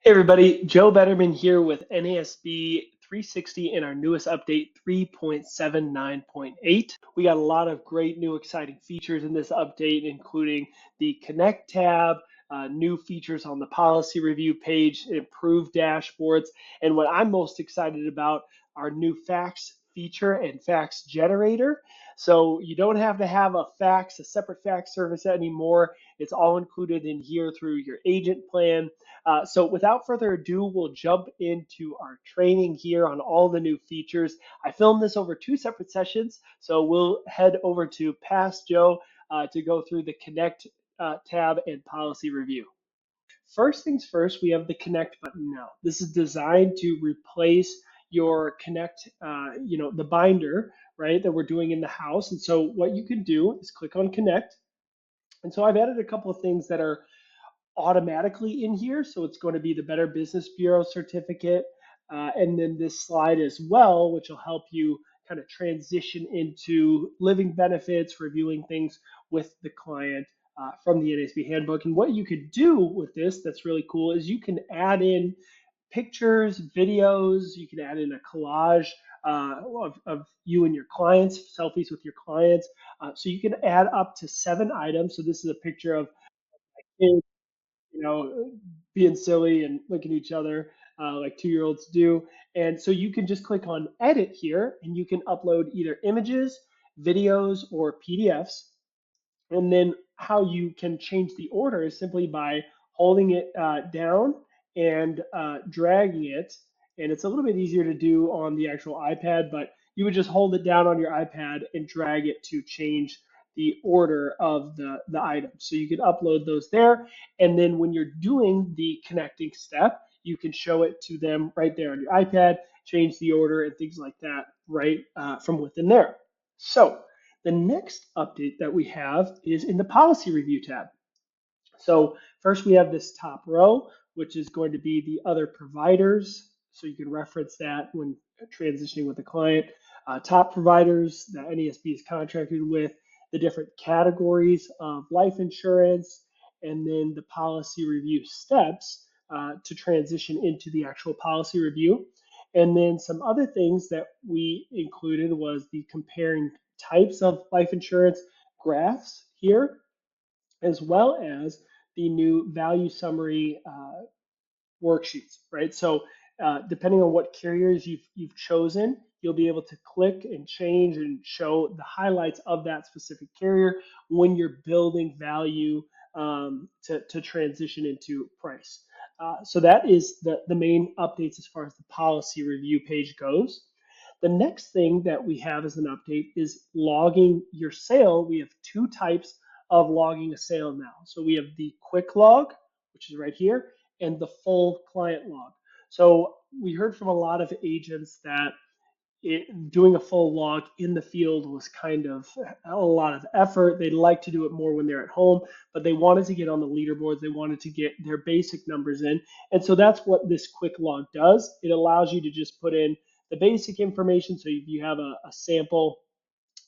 Hey everybody, Joe Betterman here with NASB 360 in our newest update 3.79.8. We got a lot of great new exciting features in this update, including the Connect tab, new features on the policy review page, improved dashboards, and what I'm most excited about, our new FAX feature and FAX generator. So you don't have to have a separate fax service anymore. It's all included in here through your agent plan. So without further ado, we'll jump into our training here on all the new features. I filmed this over two separate sessions, so we'll head over to Past Joe to go through the Connect tab and policy review. First things first, we have the Connect button now. This is designed to replace your Connect, the binder, right, that we're doing in the house. And so what you can do is click on Connect. And so I've added a couple of things that are automatically in here. So it's going to be the Better Business Bureau certificate, and then this slide as well, which will help you kind of transition into living benefits, reviewing things with the client from the NASB handbook. And what you could do with this that's really cool is you can add in pictures, videos, you can add in a collage of you and your clients, selfies with your clients. So you can add up to 7 items. So this is a picture of kids, being silly and looking at each other like 2-year-olds do. And so you can just click on edit here and you can upload either images, videos, or PDFs. And then how you can change the order is simply by holding it down and dragging it. And it's a little bit easier to do on the actual iPad, but you would just hold it down on your iPad and drag it to change the order of the items. So you can upload those there. And then when you're doing the connecting step, you can show it to them right there on your iPad, change the order and things like that right from within there. So the next update that we have is in the policy review tab. So first we have this top row, which is going to be the other providers. So you can reference that when transitioning with a client. Top providers that NASB is contracted with, the different categories of life insurance, and then the policy review steps to transition into the actual policy review. And then some other things that we included was the comparing types of life insurance graphs here, as well as the new value summary worksheets, right? So depending on what carriers you've chosen, you'll be able to click and change and show the highlights of that specific carrier when you're building value to transition into price. So that is the main updates as far as the policy review page goes. The next thing that we have as an update is logging your sale. We have two types of logging a sale now. So we have the quick log, which is right here, and the full client log. So we heard from a lot of agents that doing a full log in the field was kind of a lot of effort. They'd like to do it more when they're at home, but they wanted to get on the leaderboards. They wanted to get their basic numbers in. And so that's what this quick log does. It allows you to just put in the basic information. So if you have a sample,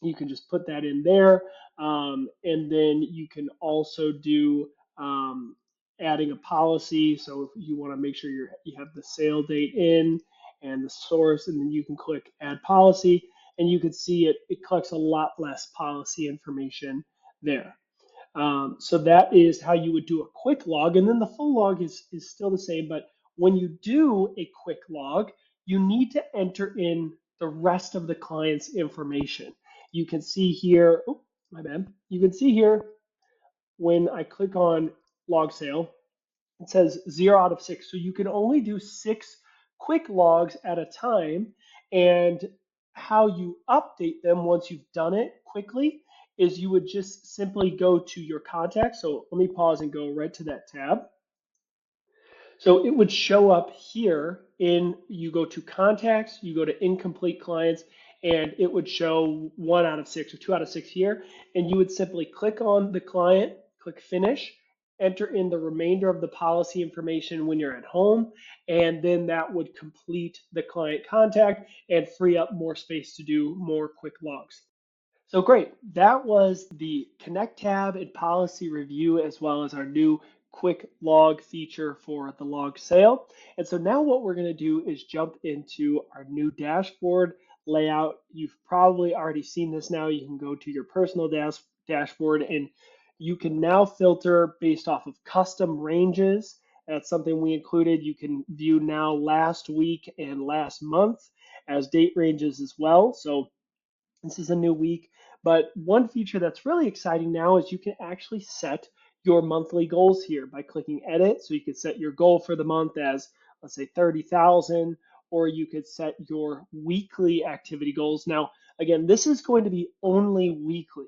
you can just put that in there. And then you can also do adding a policy. So if you want to make sure you have the sale date in and the source, and then you can click add policy, and you can see it collects a lot less policy information there. So that is how you would do a quick log. And then the full log is still the same, but when you do a quick log, you need to enter in the rest of the client's information. You can see here, oh, my bad. You can see here when I click on log sale, it says 0 out of 6. So you can only do 6 quick logs at a time. And how you update them once you've done it quickly is you would just simply go to your contacts. So let me pause and go right to that tab. So it would show up here you go to contacts, you go to incomplete clients, and it would show 1 out of 6 or 2 out of 6 here. And you would simply click on the client, click finish, enter in the remainder of the policy information when you're at home, and then that would complete the client contact and free up more space to do more quick logs. So great, that was the Connect tab and policy review, as well as our new quick log feature for the log sale. And so now what we're going to do is jump into our new dashboard layout. You've probably already seen this now. You can go to your personal dashboard and you can now filter based off of custom ranges. That's something we included. You can view now last week and last month as date ranges as well. So this is a new week, but one feature that's really exciting now is you can actually set your monthly goals here by clicking edit. So you could set your goal for the month as, let's say, 30,000, or you could set your weekly activity goals. Now, again, this is going to be only weekly.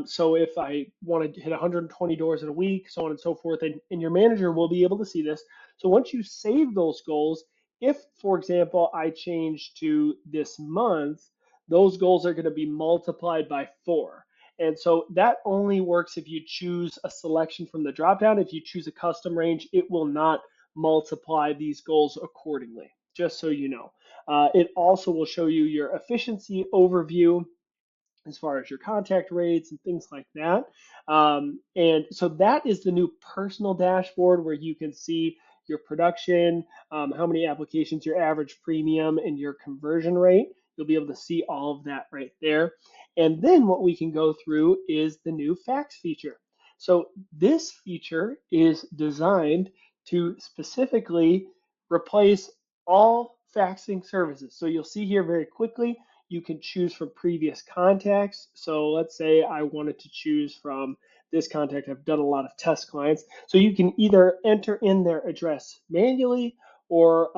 So if I want to hit 120 doors in a week, so on and so forth, and your manager will be able to see this. So once you save those goals, if, for example, I change to this month, those goals are going to be multiplied by 4. And so that only works if you choose a selection from the dropdown. If you choose a custom range, it will not multiply these goals accordingly, just so you know. It also will show you your efficiency overview as far as your contact rates and things like that. And so that is the new personal dashboard where you can see your production, how many applications, your average premium, and your conversion rate. You'll be able to see all of that right there. And then what we can go through is the new fax feature. So this feature is designed to specifically replace all faxing services. So you'll see here very quickly, you can choose from previous contacts. So let's say I wanted to choose from this contact. I've done a lot of test clients. So you can either enter in their address manually, or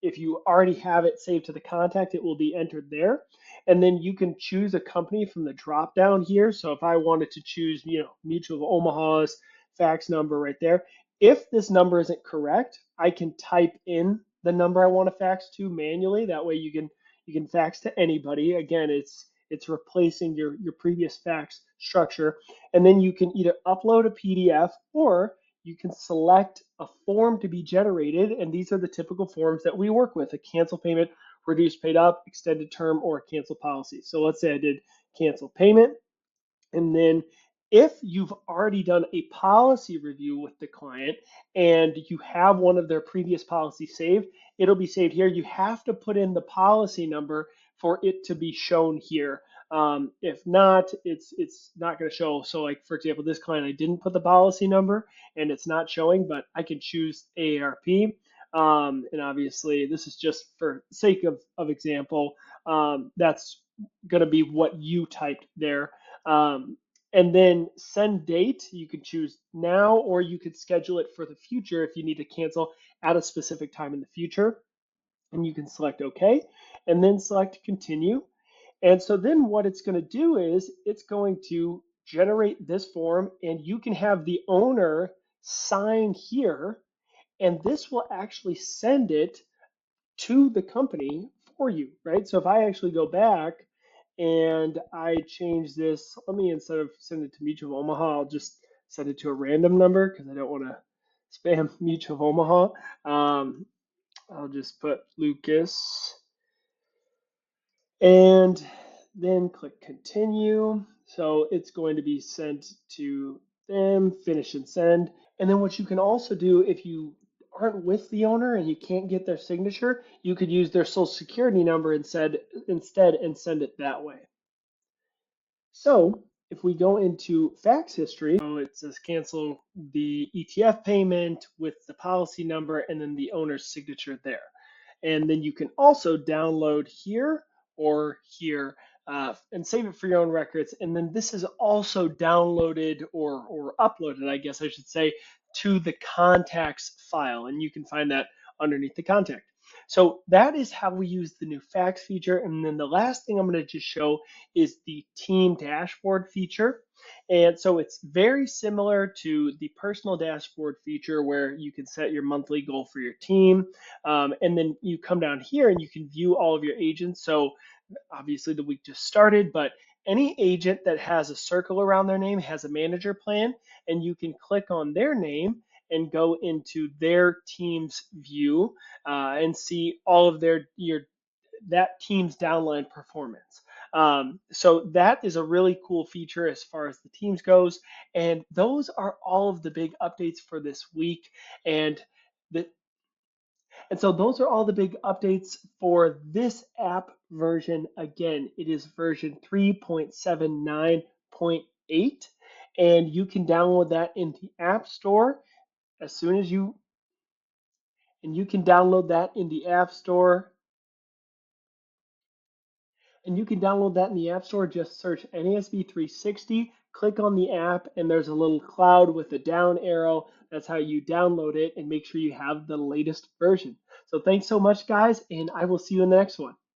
if you already have it saved to the contact, it will be entered there. And then you can choose a company from the drop down here. So if I wanted to choose, Mutual of Omaha's fax number right there, if this number isn't correct, I can type in the number I want to fax to manually. That way you can fax to anybody. Again, it's replacing your previous fax structure. And then you can either upload a PDF or you can select a form to be generated. And these are the typical forms that we work with: a cancel payment, reduce paid up, extended term, or a cancel policy. So let's say I did cancel payment. And then if you've already done a policy review with the client and you have one of their previous policies saved, it'll be saved here. You have to put in the policy number for it to be shown here. If not, it's not going to show. So like, for example, this client, I didn't put the policy number and it's not showing, but I can choose AARP. And obviously, this is just for sake of example. That's going to be what you typed there. Um, and then send date, you could choose now, or you could schedule it for the future if you need to cancel at a specific time in the future. And you can select OK, and then select continue. And so then what it's going to do is it's going to generate this form, and you can have the owner sign here, and this will actually send it to the company for you, right? So if I actually go back and I change this, let me, instead of send it to Mutual of Omaha, I'll just send it to a random number because I don't want to spam Mutual of Omaha. I'll just put Lucas and then click continue. So it's going to be sent to them, finish and send. And then what you can also do, if you aren't with the owner and you can't get their signature, you could use their social security number instead and send it that way. So if we go into fax history, so it says cancel the ETF payment with the policy number and then the owner's signature there. And then you can also download here or here and save it for your own records. And then this is also downloaded or uploaded, I guess I should say, to the contacts file. And you can find that underneath the contact. So that is how we use the new fax feature. And then the last thing I'm going to just show is the team dashboard feature. And so it's very similar to the personal dashboard feature where you can set your monthly goal for your team. And then you come down here and you can view all of your agents. So obviously the week just started, but any agent that has a circle around their name has a manager plan, and you can click on their name and go into their team's view and see all of that team's downline performance. So that is a really cool feature as far as the teams goes. And those are all of the big updates for this week. And the, and so those are all the big updates for this app version. Again, it is version 3.79.8, and you can download that in the App Store as soon as you, and you can download that in the App Store. And you can download that in the App Store. Just search NASB 360, click on the app, and there's a little cloud with a down arrow. That's how you download it and make sure you have the latest version. So thanks so much, guys, and I will see you in the next one.